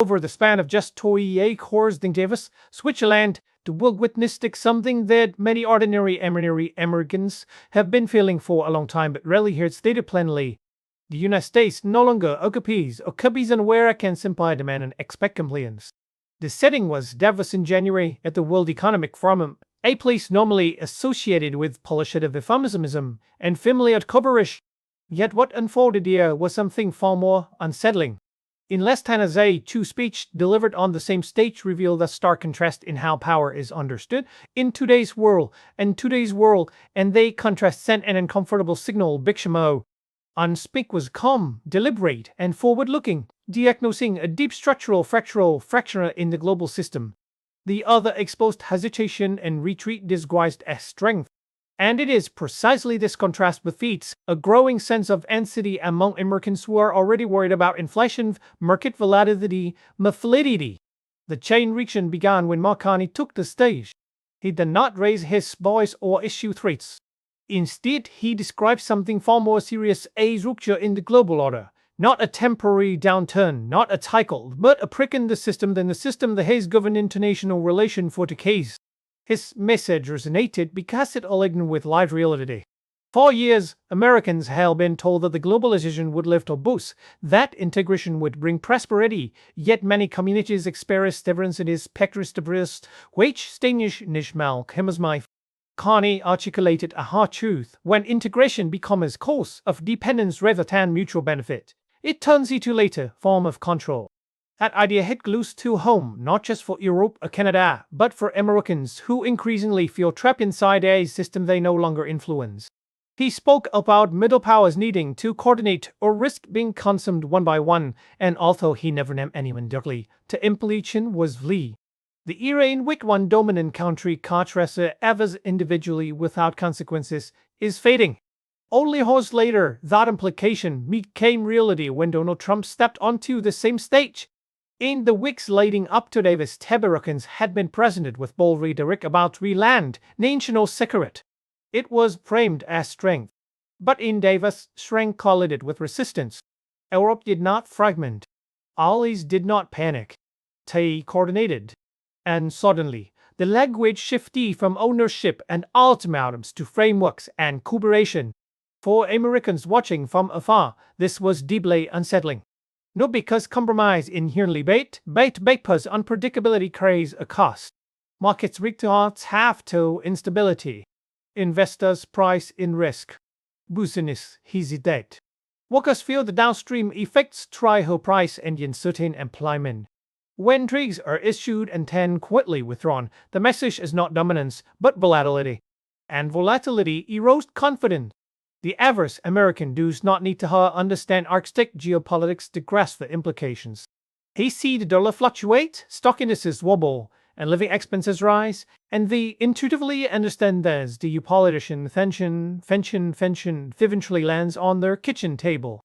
Over the span of just 2 years in Davos, Switzerland, the world witnessed something that many ordinary Americans have been feeling for a long time but rarely heard stated plainly. The United States no longer occupies unaware can simply demand and expect compliance. The setting was Davos in January at the World Economic Forum, a place normally associated with positive euphemism and familiar coverage. Yet what unfolded here was something far more unsettling. In less than a day, two speeches delivered on the same stage revealed a stark contrast in how power is understood in today's world, and they contrast sent an uncomfortable signal. Big Shamo on speak was calm, deliberate, and forward-looking, diagnosing a deep structural fracture in the global system. The other exposed hesitation and retreat disguised as strength. And it is precisely this contrast with feats a growing sense of anxiety among Americans who are already worried about inflation, market volatility, volatility. The chain reaction began when Marconi took the stage. He did not raise his voice or issue threats. Instead, he described something far more serious, a rupture in the global order. Not a temporary downturn, not a cycle, but a prick in the system that has governed international relations for decades. His message resonated because it aligned with live reality. For years, Americans had been told that the globalization would lift our boats, that integration would bring prosperity, yet many communities experienced differences pectoris which stanish nishmal chemismi. Carney articulated a hard truth: when integration becomes a cause of dependence rather than mutual benefit, it turns into later form of control. That idea hit close to home, not just for Europe or Canada, but for Americans who increasingly feel trapped inside a system they no longer influence. He spoke about middle powers needing to coordinate or risk being consumed one by one, and although he never named anyone directly, the implication was Lee. The era in which one dominant country contrasts others individually without consequences is fading. Only hours later, that implication became reality when Donald Trump stepped onto the same stage. In the weeks leading up to Davos, Americans had been presented with bold rhetoric about Greenland, national secret. It was framed as strength. But in Davos, strength collided with resistance. Europe did not fragment. Allies did not panic. They coordinated. And suddenly, the language shifted from ownership and ultimatums to frameworks and cooperation. For Americans watching from afar, this was deeply unsettling. Not because compromise inherently because unpredictability carries a cost. Markets react have to instability. Investors price in risk. Business hesitate. Workers feel the downstream effects trial price and uncertain employment. When treaties are issued and then quickly withdrawn, the message is not dominance, but volatility. And volatility erodes confidence. The average American does not need to understand Arctic geopolitics to grasp the implications. He sees the dollar fluctuate, stock indices wobble, and living expenses rise, and they intuitively understand that the geopolitical tension eventually lands on their kitchen table.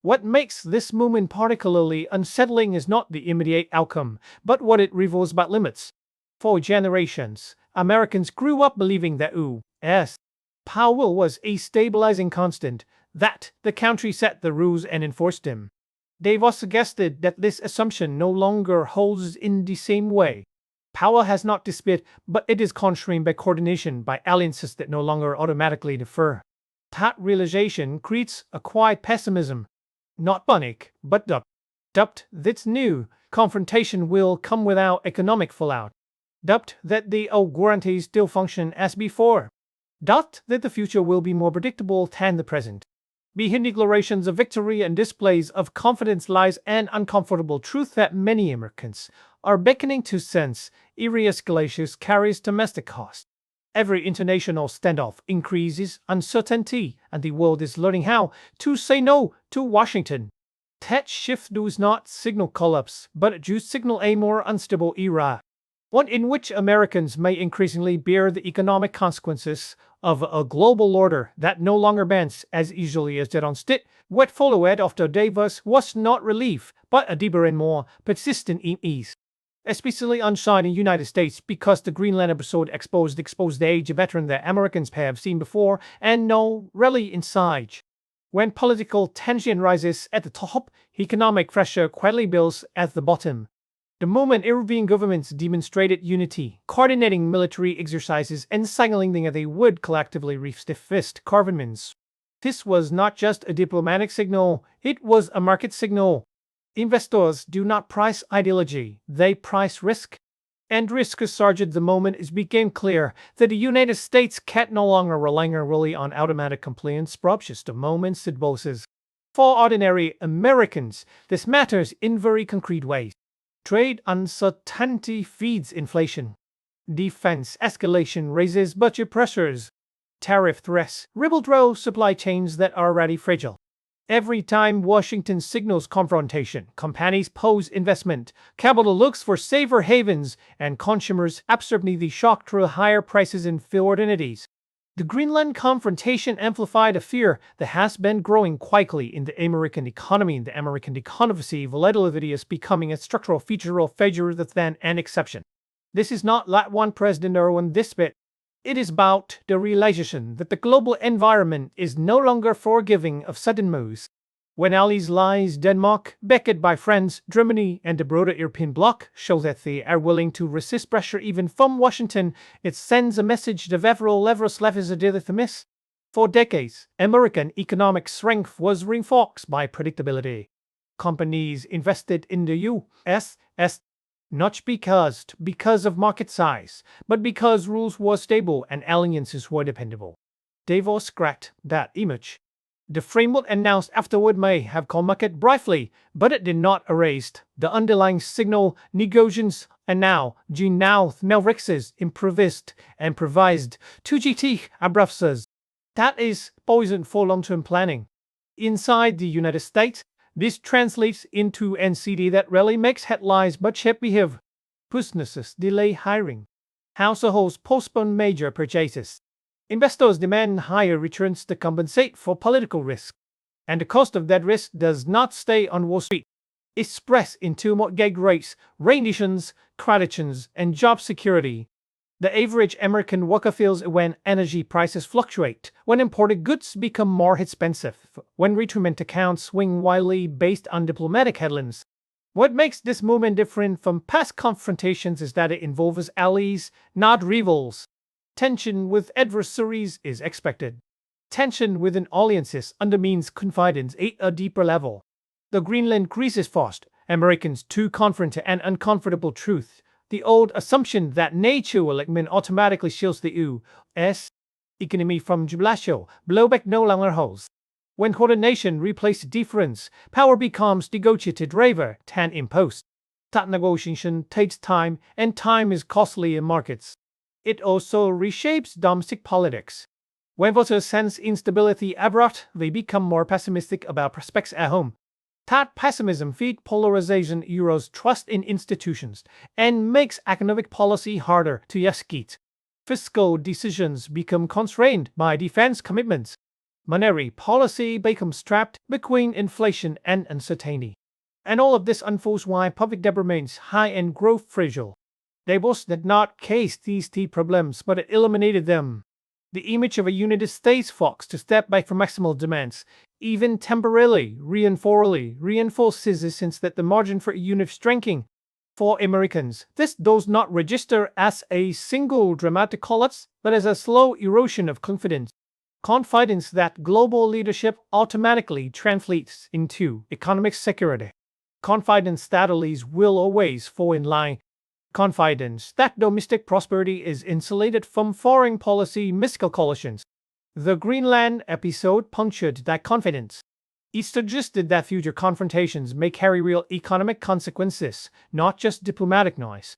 What makes this moment particularly unsettling is not the immediate outcome, but what it reveals about limits. For generations, Americans grew up believing that U.S. power was a stabilizing constant, that the country set the rules and enforced them. Davos suggested that this assumption no longer holds in the same way. Power has not disappeared, but it is constrained by coordination, by alliances that no longer automatically defer. That realization creates a quiet pessimism. Not panic, but doubt that new confrontation will come without economic fallout. Doubt that the old guarantees still function as before. Doubt that the future will be more predictable than the present. Behind declarations of victory and displays of confidence lies an uncomfortable truth that many Americans are beginning to sense: every escalation carries domestic cost. Every international standoff increases uncertainty, and the world is learning how to say no to Washington. That shift does not signal collapse, but it does signal a more unstable era. One in which Americans may increasingly bear the economic consequences of a global order that no longer bends as easily as did on stit. What followed after Davos was not relief, but a deeper and more persistent ease. Especially inside the United States, because the Greenland episode exposed the age of veteran that Americans have seen before and know rarely inside. When political tension rises at the top, economic pressure quietly builds at the bottom. The moment European governments demonstrated unity, coordinating military exercises and signaling that they would collectively reach the fist governments. This was not just a diplomatic signal, it was a market signal. Investors do not price ideology, they price risk. And risk surged the moment it became clear that the United States can no longer rely really on automatic compliance props the moments it bosses. For ordinary Americans, this matters in very concrete ways. Trade uncertainty feeds inflation. Defense escalation raises budget pressures. Tariff threats ripple through supply chains that are already fragile. Every time Washington signals confrontation, companies pause investment, capital looks for safer havens, and consumers absurdly shocked through higher prices and uncertainties. The Greenland confrontation amplified a fear that has been growing quietly in the American economy. The American economy volatility is becoming a structural feature of rather than an exception. This is not like one president or one despot. It is about the realization that the global environment is no longer forgiving of sudden moves. When allies like Denmark, backed by France, Germany, and the broader European bloc, show that they are willing to resist pressure even from Washington, it sends a message that several levels levels did miss. For decades, American economic strength was reinforced by predictability. Companies invested in the U.S. not because of market size, but because rules were stable and alliances were dependable. Davos cracked that image. The framework announced afterward may have called market briefly, but it did not erase the underlying signal negotiations, and now Melrixes improvised and improvised 2GT abrupts. That is poison for long-term planning. Inside the United States, this translates into NCD that rarely makes headlines but yet behave. Businesses delay hiring. Households postpone major purchases. Investors demand higher returns to compensate for political risk. And the cost of that risk does not stay on Wall Street. It spreads into mortgage rates, renditions, creditations, and job security. The average American worker feels when energy prices fluctuate, when imported goods become more expensive, when retirement accounts swing wildly based on diplomatic headlines. What makes this movement different from past confrontations is that it involves allies, not rivals. Tension with adversaries is expected. Tension within alliances undermines confidence at a deeper level. The Greenland crisis forced Americans to confront an uncomfortable truth. The old assumption that nature will automatically shields the U.S. economy from jubilatio blowback no longer holds. When coordination replaces difference, power becomes negotiated rather than imposed. That negotiation takes time, and time is costly in markets. It also reshapes domestic politics. When voters sense instability abroad, they become more pessimistic about prospects at home. That pessimism feeds polarization, erodes trust in institutions, and makes economic policy harder to execute. Fiscal decisions become constrained by defense commitments. Monetary policy becomes trapped between inflation and uncertainty. And all of this unfolds while public debt remains high and growth fragile. Davos did not case these key problems, but it eliminated them. The image of a United States forced to step back from maximal demands, even temporarily, reinforces the sense that the margin for unit shrinking. For Americans, this does not register as a single dramatic collapse, but as a slow erosion of confidence. Confidence that global leadership automatically translates into economic security. Confidence that allies will always fall in line. Confidence that domestic prosperity is insulated from foreign policy miscalculations. The Greenland episode punctured that confidence. It suggested that future confrontations may carry real economic consequences, not just diplomatic noise.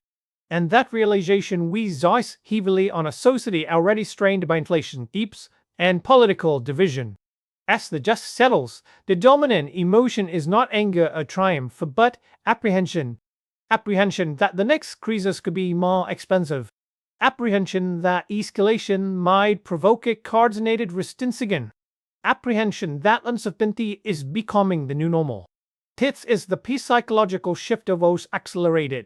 And that realization weighs heavily on a society already strained by inflation, deeps, and political division. As the dust settles, the dominant emotion is not anger or triumph, but apprehension. Apprehension that the next crisis could be more expensive. Apprehension that escalation might provoke a coordinated resistance again. Apprehension that uncertainty is becoming the new normal. This is the psychological shift Davos accelerated.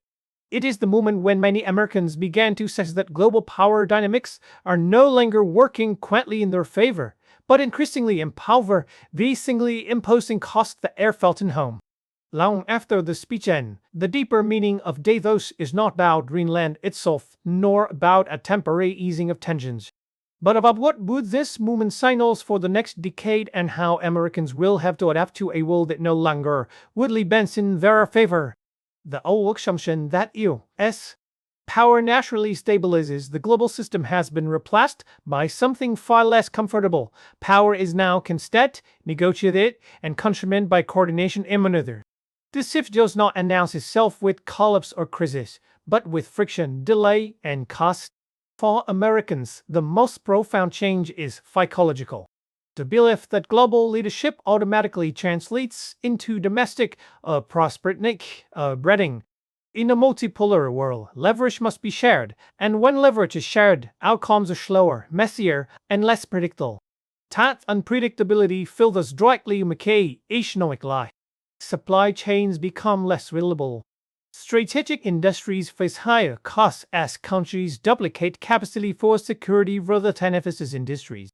It is the moment when many Americans began to sense that global power dynamics are no longer working quietly in their favor, but increasingly empower, increasingly imposing costs that are felt in home. Long after the speech end, the deeper meaning of Davos is not about Greenland itself, nor about a temporary easing of tensions, but about what would this movement signals for the next decade and how Americans will have to adapt to a world that no longer would bends in their favor. The old assumption that U.S. power naturally stabilizes the global system has been replaced by something far less comfortable. Power is now constant, negotiated, and constrained by coordination among others. This shift does not announce itself with collapse or crisis, but with friction, delay, and cost. For Americans, the most profound change is psychological. The belief that global leadership automatically translates into domestic prosperity, breeding. In a multipolar world, leverage must be shared, and when leverage is shared, outcomes are slower, messier, and less predictable. That unpredictability filters directly into economic life. Supply chains become less reliable. Strategic industries face higher costs as countries duplicate capacity for security rather than emphasis industries.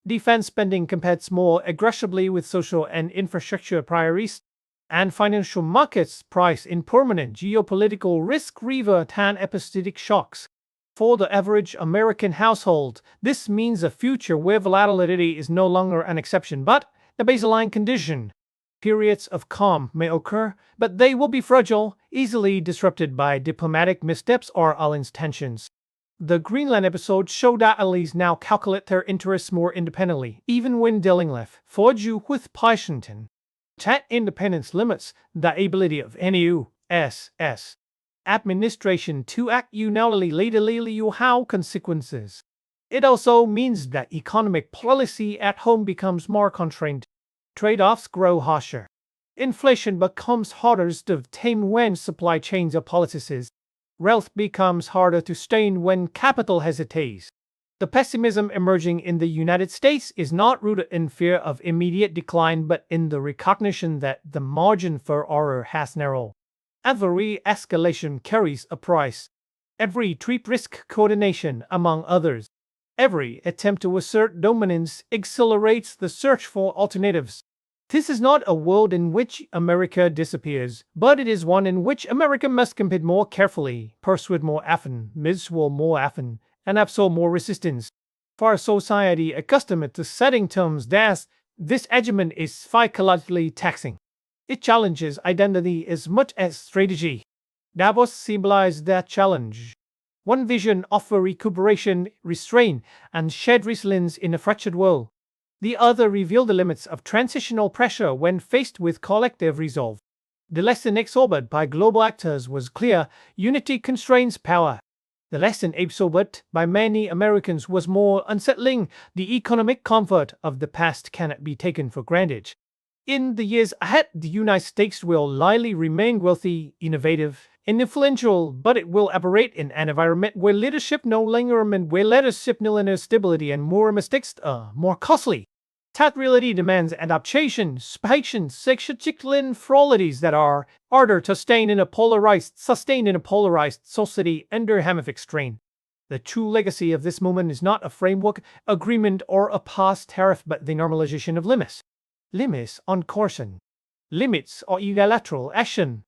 Defense spending competes more aggressively with social and infrastructure priorities, and financial markets price in permanent geopolitical risk rather than episodic shocks. For the average American household, this means a future where volatility is no longer an exception but the baseline condition. Periods of calm may occur, but they will be fragile, easily disrupted by diplomatic missteps or alliance tensions. The Greenland episode showed that allies now calculate their interests more independently, even when dealing with Washington. That independence limits the ability of any U.S. administration to act unilaterally without consequences. It also means that economic policy at home becomes more constrained. Trade-offs grow harsher. Inflation becomes harder to tame when supply chains are politicized. Wealth becomes harder to sustain when capital hesitates. The pessimism emerging in the United States is not rooted in fear of immediate decline but in the recognition that the margin for error has narrowed. Every escalation carries a price. Every trip risks coordination among others. Every attempt to assert dominance accelerates the search for alternatives. This is not a world in which America disappears, but it is one in which America must compete more carefully, persuade more often, miswell more often, and absorb more resistance. For a society accustomed to setting terms, this argument is psychologically taxing. It challenges identity as much as strategy. Davos symbolized that challenge. One vision of recuperation, restraint, and shared resilience in a fractured world. The other revealed the limits of transitional pressure when faced with collective resolve. The lesson absorbed by global actors was clear: unity constrains power. The lesson absorbed by many Americans was more unsettling: the economic comfort of the past cannot be taken for granted. In the years ahead, the United States will likely remain wealthy, innovative, and influential, but it will operate in an environment where leadership no longer meant where leadership no longer stability and more mistakes more costly. That reality demands adaptation, patience, psychological qualities that are harder to sustain in a polarized society under hemispheric strain. The true legacy of this moment is not a framework, agreement, or a past tariff, but the normalization of limits. Limits on caution. Limits on unilateral action.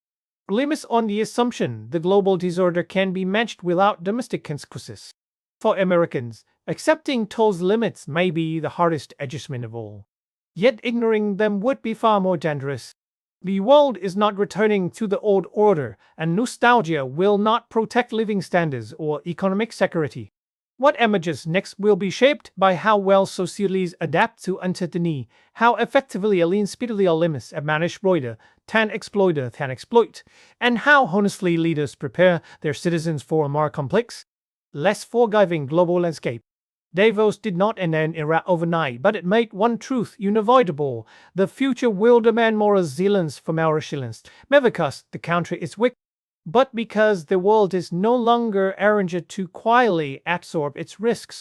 Limits on the assumption the global disorder can be matched without domestic consequences. For Americans, accepting those limits may be the hardest adjustment of all. Yet ignoring them would be far more dangerous. The world is not returning to the old order, and nostalgia will not protect living standards or economic security. What emerges next will be shaped by how well societies adapt to uncertainty, how effectively alien speedily limits are managed than exploit, and how honestly leaders prepare their citizens for a more complex, less forgiving global landscape. Davos did not end an era overnight, but it made one truth unavoidable: the future will demand more resilience from our resilience, not because the country is weak, but because the world is no longer arranged to quietly absorb its risks.